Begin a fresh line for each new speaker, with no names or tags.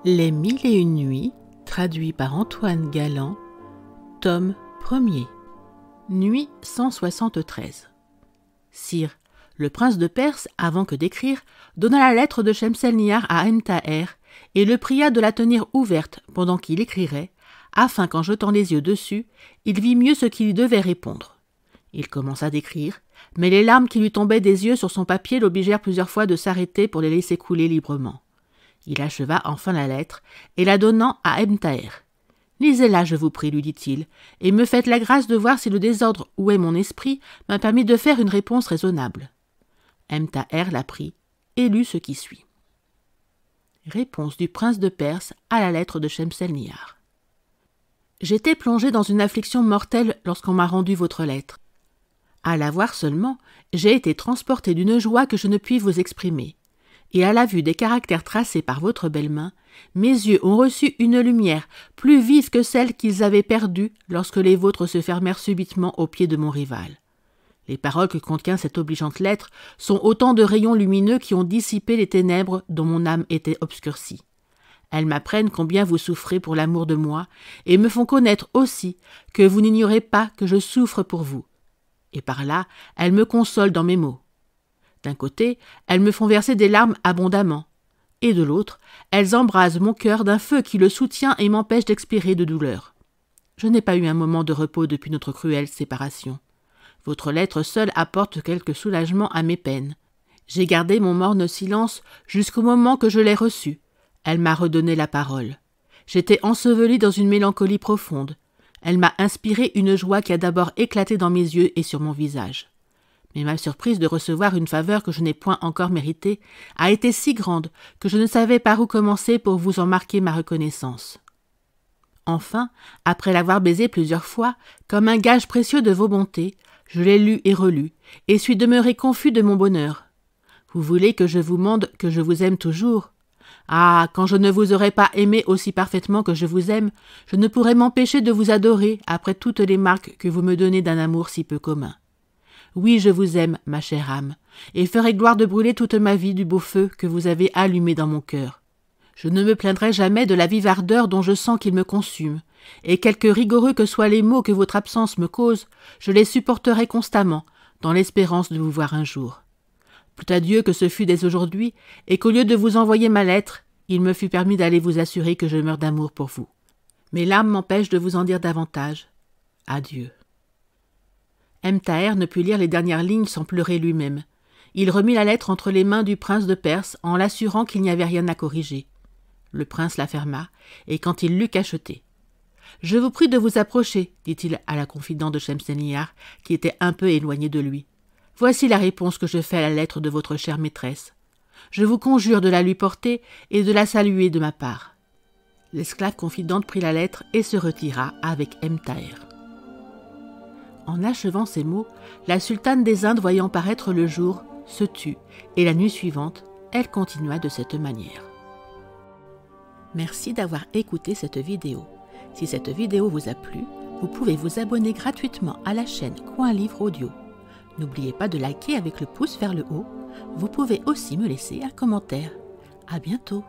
Les 1001 nuits, traduit par Antoine Galland, tome 1er. Nuit 173. Sire, le prince de Perse, avant que d'écrire, donna la lettre de Shemselnihar à Ebn Thaher et le pria de la tenir ouverte pendant qu'il écrirait, afin qu'en jetant les yeux dessus, il vît mieux ce qu'il y devait répondre. Il commença d'écrire, mais les larmes qui lui tombaient des yeux sur son papier l'obligèrent plusieurs fois de s'arrêter pour les laisser couler librement. Il acheva enfin la lettre, et la donnant à Ebn Thaher. « Lisez-la, je vous prie, lui dit-il, et me faites la grâce de voir si le désordre où est mon esprit m'a permis de faire une réponse raisonnable. » Ebn Thaher la prit et lut ce qui suit. Réponse du prince de Perse à la lettre de Shemselnihar. J'étais plongé dans une affliction mortelle lorsqu'on m'a rendu votre lettre. À la voir seulement, j'ai été transporté d'une joie que je ne puis vous exprimer. Et à la vue des caractères tracés par votre belle main, mes yeux ont reçu une lumière plus vive que celle qu'ils avaient perdue lorsque les vôtres se fermèrent subitement aux pieds de mon rival. Les paroles que contient cette obligeante lettre sont autant de rayons lumineux qui ont dissipé les ténèbres dont mon âme était obscurcie. Elles m'apprennent combien vous souffrez pour l'amour de moi et me font connaître aussi que vous n'ignorez pas que je souffre pour vous. Et par là, elles me consolent dans mes maux. D'un côté, elles me font verser des larmes abondamment, et de l'autre, elles embrasent mon cœur d'un feu qui le soutient et m'empêche d'expirer de douleur. Je n'ai pas eu un moment de repos depuis notre cruelle séparation. Votre lettre seule apporte quelque soulagement à mes peines. J'ai gardé mon morne silence jusqu'au moment que je l'ai reçue. Elle m'a redonné la parole. J'étais enseveli dans une mélancolie profonde. Elle m'a inspiré une joie qui a d'abord éclaté dans mes yeux et sur mon visage. Mais ma surprise de recevoir une faveur que je n'ai point encore méritée a été si grande que je ne savais par où commencer pour vous en marquer ma reconnaissance. Enfin, après l'avoir baisé plusieurs fois, comme un gage précieux de vos bontés, je l'ai lu et relu, et suis demeuré confus de mon bonheur. Vous voulez que je vous mande que je vous aime toujours? Ah, quand je ne vous aurais pas aimé aussi parfaitement que je vous aime, je ne pourrais m'empêcher de vous adorer après toutes les marques que vous me donnez d'un amour si peu commun. Oui, je vous aime, ma chère âme, et ferai gloire de brûler toute ma vie du beau feu que vous avez allumé dans mon cœur. Je ne me plaindrai jamais de la vive ardeur dont je sens qu'il me consume, et quelque rigoureux que soient les maux que votre absence me cause, je les supporterai constamment, dans l'espérance de vous voir un jour. Plût à Dieu que ce fût dès aujourd'hui, et qu'au lieu de vous envoyer ma lettre, il me fût permis d'aller vous assurer que je meurs d'amour pour vous. Mes larmes m'empêchent de vous en dire davantage. Adieu. Ebn Thaher ne put lire les dernières lignes sans pleurer lui-même. Il remit la lettre entre les mains du prince de Perse en l'assurant qu'il n'y avait rien à corriger. Le prince la ferma, et quand il l'eut cachetée. « Je vous prie de vous approcher, dit-il à la confidente de Shemselnihar, qui était un peu éloignée de lui. Voici la réponse que je fais à la lettre de votre chère maîtresse. Je vous conjure de la lui porter et de la saluer de ma part. » L'esclave confidente prit la lettre et se retira avec Ebn Thaher. En achevant ces mots, la sultane des Indes, voyant paraître le jour, se tut, et la nuit suivante, elle continua de cette manière. Merci d'avoir écouté cette vidéo. Si cette vidéo vous a plu, vous pouvez vous abonner gratuitement à la chaîne Coin Livre Audio. N'oubliez pas de liker avec le pouce vers le haut. Vous pouvez aussi me laisser un commentaire. À bientôt.